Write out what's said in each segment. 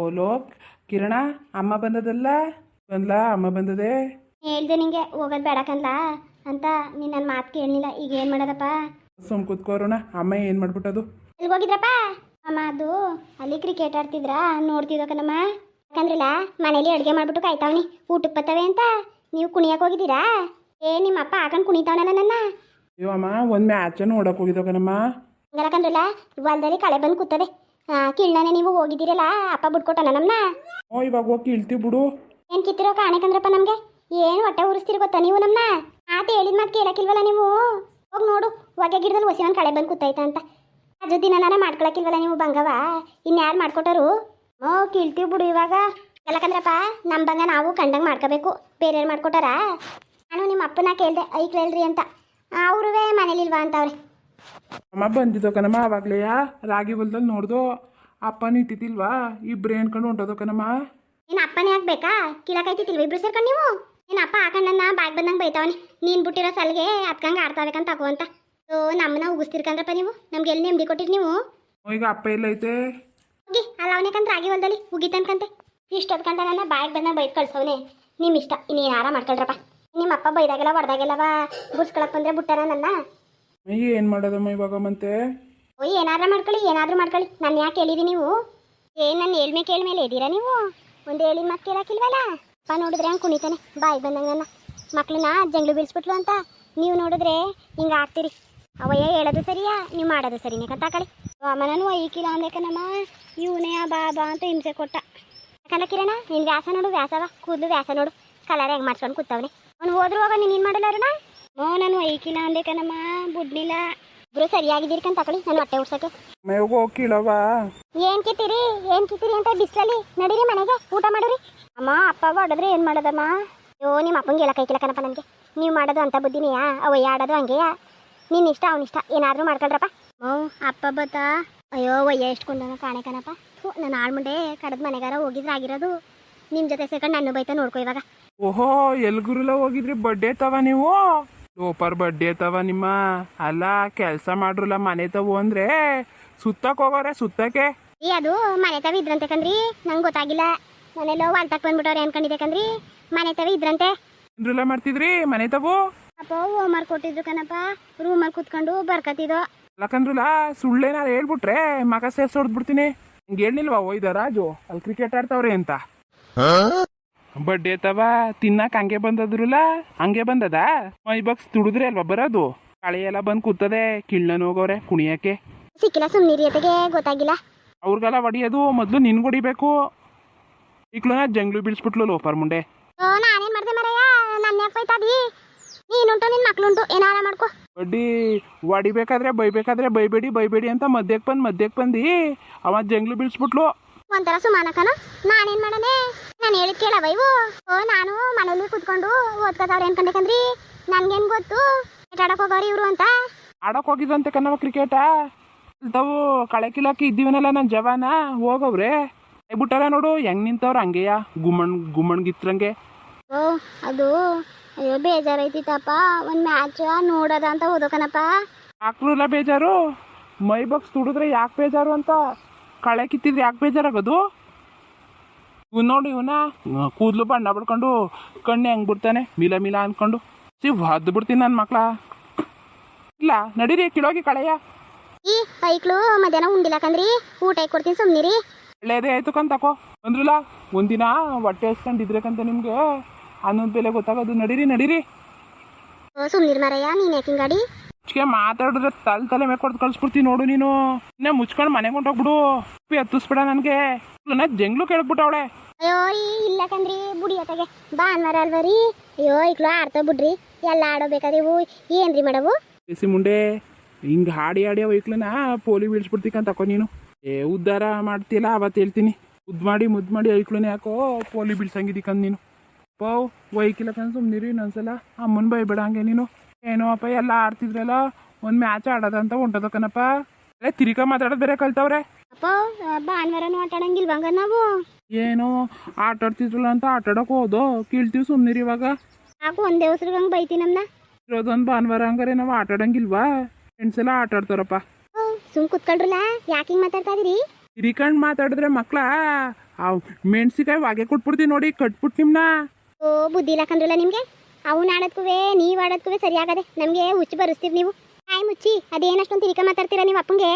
ಓಲೋ ಕಿರಣ, ಅಮ್ಮ ಬಂದದಲ್ಲ? ಬಂದ್ಲಾ? ಅಮ್ಮ ಬಂದದೆ. ಹೇಳ್ದೆ ನಿಂಗೆ ಹೋಗೋದು ಬೇಡಕಂದ್ಲ ಅಂತ. ನೀನು ನನ್ನ ಮಾತು ಕೇಳಲಿಲ್ಲ. ಈಗ ಏನು ಮಾಡೋದಪ್ಪ? ಸುಮ್ ಕೂತ್ಕೋರೋಣ. ಅಮ್ಮ ಏನು ಮಾಡ್ಬಿಟ್ಟದು? ಎಲ್ಲಿಗೆ ಹೋಗಿದ್ರಪ್ಪ? ಅಮ್ಮ ಅದು ಅಲ್ಲಿ ಕ್ರಿಕೆಟ್ ಆಡ್ತಿದ್ರಾ, ನೋಡ್ತಿದ್ದೋ ಕಣಮ್ಮ. ಯಾಕಂದ್ರಲ್ಲ ಮನೇಲಿ ಅಡುಗೆ ಮಾಡ್ಬಿಟ್ಟು ಕಾಯ್ತಾವನಿ ಊಟಕ್ಕೆ ಬರ್ತವೆ ಅಂತ. ನೀವು ಕುಣಿಯಕ್ಕೆ ಹೋಗಿದ್ದೀರಾ? ನಿಮ್ಮ ಅಪ್ಪ ಹಾಕೊಂಡು ಕುಣಿತಾವನಲ್ಲ ನನ್ನ. ಅಯ್ಯೋ ಅಮ್ಮ, ಒಂದು ಮ್ಯಾಚ್ ನೋಡಕ್ ಹೋಗಿದ್ದೋ ಕಣಮ್ಮ. ಹಂಗಲ್ಲಕಂದ್ರಲ್ಲ ಹೊಲದಲ್ಲಿ ಕಳೆ ಬಂದು ಕೂತದೆ. ಕಿಳ್ಳನೆ ನೀವು ಹೋಗಿದ್ದೀರಲ್ಲ, ಅಪ್ಪ ಬಿಟ್ಕೊಟ್ಟನ ನಮ್ಮನ್ನ. ಇವಾಗ ಹೋಗಿ ಕೀಳ್ತೀವಿ ಬಿಡು. ಏನು ಕಿತ್ತಿರೋ ಕಾಣಕಂದ್ರಪ್ಪ ನಮಗೆ. ಏನು ಹೊಟ್ಟೆ ಉರಿಸ್ತೀರಿ ಗೊತ್ತಾ ನೀವು ನಮ್ಮನ್ನ? ಆತ ಹೇಳಿದ ಮಾತು ಕೇಳಕ್ಕಿಲ್ವಲ್ಲ ನೀವು. ಹೋಗಿ ನೋಡು, ಹೊಗೆ ಗಿಡದಲ್ಲಿ ಹೊಸಿವನ್ ಕಳೆ ಬಂದು ಕೂತೈತ ಅಂತ. ಅಜು ದಿನ ಮಾಡ್ಕೊಳಕ್ಕಿಲ್ವಲ್ಲ ನೀವು ಬಂಗವ. ಇನ್ಯಾರು ಮಾಡ್ಕೊಟ್ಟರು? ಕೀಳ್ತೀವಿ ಬಿಡು ಇವಾಗ. ಎಲ್ಲಕಂದ್ರಪ್ಪ ನಮ್ಮ ಬಂಗ ನಾವು ಕಂಡಂಗೆ ಮಾಡ್ಕೋಬೇಕು. ಬೇರೆಯವ್ರು ಮಾಡ್ಕೊಟ್ಟಾರ? ನಾನು ನಿಮ್ಮ ಅಪ್ಪನ ಕೇಳಿದೆ ಐಕ್ಳಲ್ರಿ ಅಂತ. ಅವ್ರುವೇ ಮನೇಲಿಲ್ವಾ ಅಂತವ್ರೆ. ಅಮ್ಮ ಬಂದಿದ್ದೋ ಕಣಮ್ಮ ಆವಾಗ್ಲೇ. ರಾಗಿ ಹೊಲ್ದಲ್ಲಿ ನೋಡ್ದು ಅಪ್ಪನ ಇಟ್ಟಿತಿಲ್ವಾ? ಇಬ್ರು ಏನ್ಕೊಂಡು ಹೊಂಟೋದೋ ಕಣಮ್ಮ. ನಿನ್ನ ಅಪ್ಪನೇ ಆಗ್ಬೇಕಾ? ಕೀಳಕೈತಿಲ್ವ ಇಬ್ರು ಸೇರ್ಕೊಂಡು ನೀವು? ನಿನ್ನ ಅಪ್ಪ ಹಾಕೊಂಡನ್ನ ಬಾಯ್ ಬಂದಂಗೆ ಬೈತಾವನಿ. ನೀನು ಬಿಟ್ಟಿರೋ ಸಲಿಗೆ ಅದ್ಕಂಗೆ ಆಡ್ತಾಬೇಕಂತ ತಗೋ ಅಂತ. ನಮ್ಮನ್ನ ಉಗಿಸ್ತಿರ್ಕಂದ್ರಪ್ಪ ನೀವು. ನಮ್ಗೆ ಎಲ್ಲಿ ನೆಮ್ಮದಿ ಕೊಟ್ಟಿರಿ ನೀವು? ಈಗ ಅಪ್ಪ ಎಲ್ಲೈತೆ? ಹೋಗಿ ಅಲ್ಲ ಅವನೇಕಂತ ರಾಗಿ ಹೊಲದಲ್ಲಿ ಉಗಿತನ್ಕಂತೆ. ಇಷ್ಟೊತ್ತು ಗಂಟ ನನ್ನ ಬಾಯಿಗೆ ಬಂದಾಗ ಬೈದು ಕಳ್ಸವನೆ. ನಿಮ್ಮ ಇಷ್ಟ, ಇನ್ನೇನು ಆರಾಮ ಮಾಡ್ಕೊಳ್ರಪ್ಪ. ನಿಮ್ಮ ಅಪ್ಪ ಬೈದಾಗೆಲ್ಲ ಹೊಡೆದಾಗೆಲ್ಲವ ಬುಡ್ಸ್ಕೊಳಕ್ ಬಂದ್ರೆ ಬಿಟ್ಟಾರ ನನ್ನ. ಏನು ಮಾಡೋದಮ್ಮ ಇವಾಗ ಮತ್ತೆ? ಏನಾದ್ರೂ ಮಾಡ್ಕೊಳ್ಳಿ. ನಾನು ಯಾಕೆ ಹೇಳಿರಿ ನೀವು? ನನ್ನ ಕೇಳ್ಮೇಲೆ ಇದ್ದೀರಾ ನೀವು? ಒಂದು ಹೇಳಿದ ಮತ್ತೆ ಕೇಳಕ್ಕಿಲ್ವಲ್ಲ. ಅಪ್ಪ ನೋಡಿದ್ರೆ ಹಂಗೆ ಕುಣಿತಾನೆ ಬಾಯಿ ಬಂದಂಗನ್ನ. ಮಕ್ಳನ್ನ ಜಂಗ್ಳು ಬೀಳ್ಸ್ಬಿಟ್ಲು ಅಂತ ನೀವು ನೋಡಿದ್ರೆ ಹಿಂಗೆ ಆಗ್ತೀರಿ. ಅವಯ್ಯ ಹೇಳೋದು ಸರಿಯಾ, ನೀವು ಮಾಡೋದು ಸರಿನೇ ಕತ್ತಾಕಳಿ. ಅಮ್ಮನೂ ಐಕಿಲ್ಲ ಅಂದೇಕನಮ್ಮ. ಇವನೇ ಬಾ ಅಂತ ಹಿಂಸೆ ಕೊಟ್ಟ. ಯಾಕಂದ್ರೆ ಕಿರಣ, ನಿನ್ನ ವ್ಯಾಸ ನೋಡು, ವ್ಯಾಸವ ಕೂದಲು ವ್ಯಾಸ ನೋಡು, ಕಲರ್ ಹೆಂಗೆ ಮಾಡ್ಸ್ಕೊಂಡು ಕೂತವನೆ. ಅವ್ನು ಹೋದ್ರು ಹೋಗ ನೀನು ಮಾಡಲ್ಲ ಅರುಣ. ನಾನು ಐಕಿಲ್ಲ ಅಂದೇಕನಮ್ಮ, ಬುಡ್ನಿಲ್ಲ. ಇಬ್ರು ಸರಿಯಾಗಿದ್ದೀರಿಕಂತ ತಗೊಳ್ಳಿ ನಾನು ಹೊಟ್ಟೆ ಉಡ್ಸಕ್ಕೆ. ಹೋಗಿಲ್ಲವ. ಏನ್ ಕಿತ್ತೀರಿ ಅಂತ ಬಿಸ್ಲಲ್ಲಿ ನಡೀರಿ ಮನೆಗೆ ಊಟ ಮಾಡಿರಿ. ಅಮ್ಮ ಅಪ್ಪ ಹೊಡೆದ್ರೆ ಏನು ಮಾಡೋದಮ್ಮ? ನಿಮ್ಮ ಅಪ್ಪಂಗೆ ಹೇಳಕ್ ಐಕಿಲ್ಲ ಕಣಪ್ಪ ನನಗೆ. ನೀವು ಮಾಡೋದು ಅಂತ ಬುದ್ಧಿನಿಯಾ? ಅವಯ್ಯ ಆಡೋದು ಹಂಗೆಯಾ? ನಿನ್ನ ಇಷ್ಟ ಅವನಿಷ್ಟ, ಏನಾದರೂ ಮಾಡ್ಕೊಳ್ರಪ್ಪ. ಅಪ್ಪ ಬತ್ತಾ? ಅಯ್ಯೋ ಒಯ್ಯ ಎಷ್ಟು ಕೊಂಡನ ಕಾಣೆ ಕಣಪ್ಪ. ನಾನು ಆಳ್ಮುಂಡೆ ಕಡದ ಮನೆಗಾರ ಹೋಗಿದ್ರೆ ಆಗಿರೋದು. ನಿಮ್ಮ ಜೊತೆ ಸೇರ್ಕೊಂಡು ನನ್ನ ಬೈತಾ ನೋಡ್ಕೊ ಇವಾಗ. ಓಹೋ, ಎಲ್ಗುರುಲ್ಲ ಹೋಗಿದ್ರಿ? ಬಡ್ಡೆ ತವ ನೀವು? ಲೋಪರ್ ಬಡ್ಡೆ ತವ ನಿಮ್ಮ? ಅಲ್ಲ ಕೆಲಸ ಮಾಡ್ರಲ್ಲ ಮನೆ ತವು ಅಂದ್ರೆ ಸುತ್ತಕ್ಕೆ ಹೋಗೋರೆ ಸುತ್ತಕ್ಕೆ. ಅದು ಮನೆ ತವ ಇದ್ರಂತೆ ಕಣ್ರಿ, ನಂಗೆ ಗೊತ್ತಾಗಿಲ್ಲ. ನಾನೆಲ್ಲೋ ವಾಲ್ತಕ್ಕೆ ಬಂದ್ಬಿಟ್ಟವ್ರೆ ಅನ್ಕೊಂಡಿದ್ದೆ ಕಣ್ರಿ. ಮನೆ ತವ ಇದ್ರಂತೆ. ಏನ್ರಲ್ಲ ಮಾಡ್ತಿದ್ರಿ ಮನೆ ತವು? ಅಪ್ಪ ಹೋಮ್ವರ್ಕ್ ಕೊಟ್ಟಿದ್ರು ಕಣಪ್ಪ, ರೂಮಲ್ಲಿ ಕುತ್ಕೊಂಡು ಬರ್ಕತಿದ್ದೋ. ಯಾಕಂದ್ರಲ್ಲ ಸುಳ್ಳೇನಾರು ಹೇಳ್ಬಿಟ್ರೆ ಮಗ ಸೇರ್ಸೋಡ್ಬಿಡ್ತೀನಿ. ಹಿಂಗೆ ಹೇಳಿಲ್ವಾ ಒಯ್ದ ರಾಜು ಅಲ್ಲಿ ಕ್ರಿಕೆಟ್ ಆಡ್ತಾವ್ರೆ ಅಂತ? ಬಡ್ಡೆ ತವ ತಿನ್ನಕ್ ಹಂಗೆ ಬಂದದ್ರಲ್ಲ, ಹಂಗೆ ಬಂದದ? ಮೈ ಬಾಕ್ಸ್ ತುಡಿದ್ರೆ ಅಲ್ವಾ ಬರೋದು? ಕಳೆ ಎಲ್ಲ ಬಂದು ಕೂತದೆ, ಕಿಳ್ಳನ್ ಹೋಗೋರೆ ಕುಣಿಯಕ್ಕೆ. ಸಿಕ್ಕಿಲ್ಲ ಸುಮ್ಮನಿರಿ ಅತೆಗೆ ಗೊತ್ತಾಗಿಲ್ಲ. ಅವ್ರಿಗೆಲ್ಲ ಹೊಡಿಯೋದು ಮೊದಲು ನಿನ್ಗೆ ಹೊಡಿಬೇಕು. ಈಕ್ಳನ ಜಂಗ್ಲು ಬೀಳ್ಸ್ಬಿಟ್ಲು ಲೋಪರ್ ಮುಂಡೆ. ನಾನೇನ್ ಮಾಡ್ದೆ ಮರಯ್ಯ? ನನ್ನ ಯಾಕೆ ಬೈತಾದಿ? ನೀನುಂಟು ನಿನ್ನ ಮಕ್ಳುಂಟು, ಏನಾರ ಮಾಡ್ಕೊ. ಬಡ್ಡಿ ಹೊಡಿಬೇಕಾದ್ರೆ ಬೈಬೇಡಿ ಅಂತ ಮಧ್ಯಕ್ಕೆ ಬಂದು ಅವ ಜಂಗ್ಲು ಬೀಳ್ಸ್ಬಿಟ್ಲು. ಒಂಥರ ಸುಮಾನಕನ. ನಾನೇನ್ ಮಾಡನೆ? ನಾನು ಹೇಳಿದ್ ಕೇಳವ ಇವು? ನಾನು ಮನೇಲಿ ಕುತ್ಕೊಂಡು ಓದ್ಕೋತಾವ್ರೆ ಅನ್ಕೊಂಡೇಕಂದ್ರಿ. ನನ್ಗೇನ್ ಗೊತ್ತು ಆಡಕ್ ಹೋಗೋರು ಇವ್ರು ಅಂತ. ಆಡಕ್ ಹೋಗಿದ್ರಂತೆ ಕನ್ನವ ಕ್ರಿಕೆಟ. ತಾವು ಕಳೆ ಕಿಲಾಕಿ ಇದ್ದೀವನಲ್ಲ ನನ್ನ ಜವಾನ ಹೋಗವ್ರೆ. ಬಿಟ್ಟಾರ ನೋಡು ಹೆಂಗ್ ನಿಂತವ್ರ ಹಂಗೆಯ ಗುಮ್ಮಣ್ಗಿತ್ರಂಗೆ. ಅದು ಅಯ್ಯೋ ಬೇಜಾರೈತಿತ್ತಪ್ಪ. ಒಂದು ಮ್ಯಾಚ್ ನೋಡೋದ ಅಂತ ಓದೋಕನಪ್ಪ. ಹಾಕ್ಲೂಲ್ಲ ಬೇಜಾರು? ಮೈ ಬಾಕ್ಸ್ ತುಡಿದ್ರೆ ಯಾಕೆ ಬೇಜಾರು ಅಂತ. ಕಳೆ ಕಿತ್ತಿದ್ರೆ ಯಾಕೆ ಬೇಜಾರಾಗೋದು? ಇವ್ ನೋಡಿ ಇವನ ಕೂದಲು ಬಣ್ಣ ಬಿಡ್ಕೊಂಡು ಕಣ್ಣೆ ಹೆಂಗ್ ಬಿಡ್ತಾನೆ ಮಿಲ ಅನ್ಕೊಂಡು. ಹೊದ್ದು ಬಿಡ್ತೀನಿ ನನ್ನ ಮಕ್ಳ. ಇಲ್ಲ ನಡೀರಿ ಕಿಳೋಗಿ ಕಳೆಯ. ಈ ಐಕ್ಳು ಮಧ್ಯಾಹ್ನ ಉಂಡಿಲ್ಲಕಂದ್ರಿ, ಊಟ ಕೊಡ್ತೀನಿ ಸುಮ್ನಿರಿ. ಒಳ್ಳೇದೇ ಆಯ್ತು ಕಂತಕೋ ಅಂದ್ರಲ್ಲ. ಒಂದಿನ ಹೊಟ್ಟೆ ಹಸ್ಕೊಂಡಿದ್ರೇಕಂತ ನಿಮ್ಗೆ ಅನ್ನೊಂದು ಬೆಲೆ ಗೊತ್ತಾಗೋದು. ನಡೀರಿ. ಸುಮ್ನಿರ್ ಮರಯ್ಯ, ನೀನ್ ಯಾಕಿಂಗ್ ಗಾಡಿ ಮಾತಾಡಿದ್ರೆ ತಲೆ ಮೇಲೆ ಕೊಡ್ದು ಕಳ್ಸ್ಬಿಡ್ತೀನಿ ನೋಡು ನೀನು. ಇನ್ನೇ ಮುಚ್ಕೊಂಡು ಮನೆಗೆ ಹೊಂಟೋಗ್ಬಿಡು. ಹತ್ತಿಸ್ಬಿಡ ನನಗೆ. ಜಂಗ್ಲು ಕೇಳ್ಬಿಟ್ಟವಳೆ. ಅಯ್ಯೋ ಇಲ್ಲ ಕಂದ್ರಿ ಬುಡಿ ಅತ್ತಗೆ ಭಾನುವಾರ ಅಲ್ವ ರೀ. ಅಯ್ಯೋ ಈಕ್ಳು ಆಡ್ತಾ ಬಿಡ್ರಿ, ಎಲ್ಲ ಆಡೋಬೇಕಾದ್ರೆ ಇವು ಏನ್ರಿ ಮಾಡವು? ಬಿಸಿ ಮುಂಡೆ ಹಿಂಗೆ ಹಾಡಿ ವೈಕ್ಲನ ಪೋಲಿ ಬೀಳ್ಸ್ಬಿಡ್ತಿಕಂತ ತಕೋ ನೀನು. ಉದ್ಧಾರ ಮಾಡ್ತಿಲ್ಲ ಅವತ್ತು ಹೇಳ್ತೀನಿ. ಮುದ್ದು ಮಾಡಿ ಐಕ್ಲನ ಯಾಕೋ ಪೋಲಿ ಬೀಳ್ಸಂಗಿದ್ದೀಕಂದ್ ನೀನು. ಪಾವ್ ವೈಕಿಲ್ಲಕಂದ್ ಸುಮ್ಮನಿರಿ. ಇನ್ನೊಂದ್ಸಲ ಅಮ್ಮನ ಬೈಬೇಡ ಹಂಗೆ ನೀನು. ಏನೋ ಅಪ್ಪ ಎಲ್ಲ ಆಡ್ತಿದ್ರಲ್ಲ, ಒಂದು ಮ್ಯಾಚ್ ಆಡೋದಂತ ಹೊಂಟೋದಕ್ಕನಪ್ಪ. ಅಲ್ಲೇ ತಿರಿಕ ಮಾತಾಡೋದು ಬೇರೆ ಕಲ್ತವ್ರೆ. ಅಪ್ಪ ಭಾನುವಾರನೂ ಆಟ ಆಡಂಗಿಲ್ವಂಗ ನಾವು? ಏನೋ ಆಟ ಆಡ್ತಿದ್ರಲ್ಲ ಅಂತ ಆಟಾಡೋಕೆ ಹೋದೋ. ಕೀಳ್ತೀವಿ ಸುಮ್ಮನಿರಿ ಇವಾಗ. ಯಾಕೆ ಒಂದೇ ಹೆಸ್ರಿಗೆ ಬೈತಿ ನಮ್ಮನ್ನ? ಇರೋದೊಂದು ಭಾನುವಾರ ಹಂಗಾರೆ ನಾವು ಆಟ ಆಡಂಗಿಲ್ವಾ? ಫ್ರೆಂಡ್ಸ್ ಎಲ್ಲ ಆಟ ಆಡ್ತಾರಪ್ಪ. ಸುಮ್ ಕುತ್ಕೊಳ್ರಲ್ಲ, ಯಾಕೆ ಹಿಂಗೆ ಮಾತಾಡ್ತಾ ಇದೀರಿ? ಹಿರಿಕಂಡು ಮಾತಾಡಿದ್ರೆ ಮಕ್ಳ ಮೆಣಸಿಕಾಯಿ ವಾಗೆ ಕೊಟ್ಬಿಡ್ತೀನಿ ನೋಡಿ, ಕಟ್ಬಿಟ್ಟು ನಿಮ್ನ. ಓ ಬುದ್ಧಿ ಇಲ್ಲ ಕಂದ್ರಲ್ಲ ನಿಮಗೆ. ಅವ್ನು ಆಡೋದ್ಕೂ ನೀವು ಆಡೋದ್ಕೂ ಸರಿ ಆಗದೆ. ನಮಗೆ ಹುಚ್ಚು ಬರಿಸ್ತೀವಿ ನೀವು. ಆಯ್ ಮುಚ್ಚಿ, ಅದೇನಷ್ಟೊಂದು ತಿರಿಕ ಮಾತಾಡ್ತೀರಾ ನೀವು ಅಪ್ಪಂಗೆ.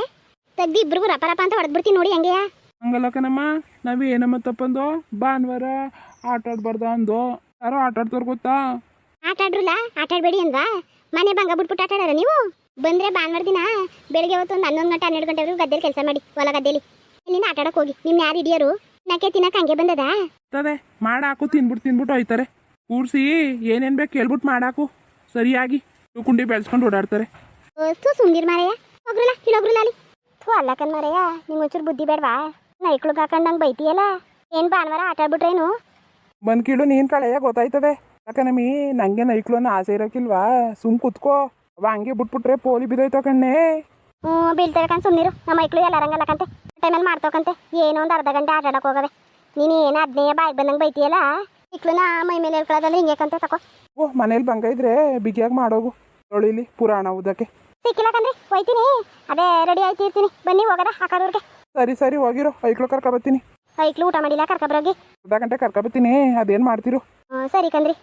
ತೆಗ್ದು ಇಬ್ರಿಗೂ ರಪ ರಪ ಅಂತ ಹೊಡೆದ್ಬಿಡ್ತೀನಿ ನೋಡಿ ಹಂಗೆಯಾ. ಹಂಗಲ್ಲ ಕಣಮ್ಮ, ನಾವು ಏನಮ್ಮ ತಪ್ಪಂದು ಭಾನುವಾರ ಆಟ ಆಡ್ಬಾರ್ದ ಅಂದು. ಯಾರೋ ಆಟ ಆಡ್ತಾರ ಗೊತ್ತಾ? ಆಟ ಆಡ್ರಲ್ಲ, ಆಟ ಆಡ್ಬೇಡಿ ಅಂದ್ವಾ? ಮನೆ ಭಂಗ ಬಿಟ್ಬಿಟ್ಟು ಆಟ ಆಡಾರ ನೀವು? ಬಂದರೆ ಭಾನುವಾರ ದಿನ ಬೆಳಗ್ಗೆ ಹೊತ್ತು ಒಂದು 11 ಗಂಟೆ 12 ಗಂಟೆವರೆಗೂ ಗದ್ದೆಲಿ ಕೆಲಸ ಮಾಡಿ, ಹೊಲ ಗದ್ದೆಲಿ. ಇಲ್ಲಿಂದ ಆಟ ಆಡೋಕೆ ಹೋಗಿ. ನಿಮ್ಮ ಯಾರು ಹಿಡಿಯೋರು? ನಾಕೆ ತಿನ್ನಕ್ಕೆ ಹಂಗೆ ಬಂದದಾ? ತದೆ ಮಾಡಾಕು, ತಿನ್ಬಿಟ್ಟು ಹೋಯ್ತಾರೆ. ಕೂರ್ಸಿ ಏನೇನು ಬೇಕು ಕೇಳ್ಬಿಟ್ಟು ಮಾಡಾಕು ಸರಿಯಾಗಿ. ಕುಂಡಿ ಬೆಳೆಸ್ಕೊಂಡು ಓಡಾಡ್ತಾರೆ. ಅಷ್ಟು ಸುಮ್ಗಿರ್ ಮಾರಯ್ಯ. ಹೋಗ್ರಲ್ಲ ಇಲ್ಲೋಗ್ರಲ್ಲ ಅಲ್ಲಿ. ಥೂ ಅಲ್ಲ ಕಣ್ ಮಾರಯ್ಯ, ನಿಂಗೆ ಒಂಚೂರು ಬುದ್ಧಿ ಬೇಡವಾ? ನೈಕ್ಳಿಗೆ ಹಾಕೊಂಡು ನಂಗೆ ಬೈತೀಯಲ್ಲ. ಏನು ಭಾನುವಾರ ಆಟ ಆಡ್ಬಿಟ್ರೇನು? ಬಂದು ಕೀಳು ನೀನು ಕಳೆಯ ಗೊತ್ತಾಯ್ತದೆ. ಯಾಕನಮ್ಮಿ ನಂಗೆ ನೈಕ್ಲೋನ ಆಸೆ ಇರೋಕ್ಕಿಲ್ವಾ? ಸುಮ್ ಕುತ್ಕೋ. ಅವ ಹಂಗೆ ಬಿಟ್ಬಿಟ್ರೆ ಪೋಲಿ ಬಿದ್ದೋಯ್ತೋ ಕಣ್ಣೆ. ಬೀಳ್ತಾರೆ ಕಣ್ ಸುಮ್ಮನಿರು. ನಮ್ಮ ಮೈಕ್ಳು ಎಲ್ಲರಂಗಲ್ಲಕಂತೆ ಟೈಮಲ್ಲಿ ಮಾಡ್ತೋಕಂತೆ. ಏನೋ ಒಂದು ಅರ್ಧ ಗಂಟೆ ಆಟ ಆಡೋಕೆ ಹೋಗವೆ. ನೀನು ಏನು ಅದನ್ನೇ ಬಾಯಿಗೆ ಬಂದಂಗೆ ಬೈತೀಯಲ್ಲ. ಇಕ್ಳನ್ನ ಮೈ ಮೇಲೆ ಹೇಳ್ಕೊಳ್ಳೋದಂದ್ರೆ ಹಿಂಗೆ ಕಂತೆ ತಕೋ. ಓ ಮನೇಲಿ ಬಂಗ ಇದ್ರೆ ಬಿಗಿಯಾಗಿ ಮಾಡೋಗು. ತೊಳಿಲಿ ಪುರಾಣ ಓದಕ್ಕೆ. ಸಿಕ್ಕಿಲ್ಲ ಕಣ್ರಿ, ಹೋಯ್ತೀನಿ. ಅದೇ ರೆಡಿ ಆಯ್ತು ಇರ್ತೀನಿ. ಬನ್ನಿ ಹೋಗೋದ ಹಾಕೋರ್ಗೆ. ಸರಿ ಹೋಗಿರೋ. ಐಕ್ಳು ಕರ್ಕೊಬತ್ತೀನಿ. ಐಕ್ಳು ಊಟ ಮಾಡಿಲ್ಲ, ಕರ್ಕೊಬ್ರೋಗಿ. ಅರ್ಧ ಗಂಟೆ ಕರ್ಕೊಬತ್ತೀನಿ. ಅದೇನು ಮಾಡ್ತಿರು? ಸರಿ ಕಣ್ರಿ.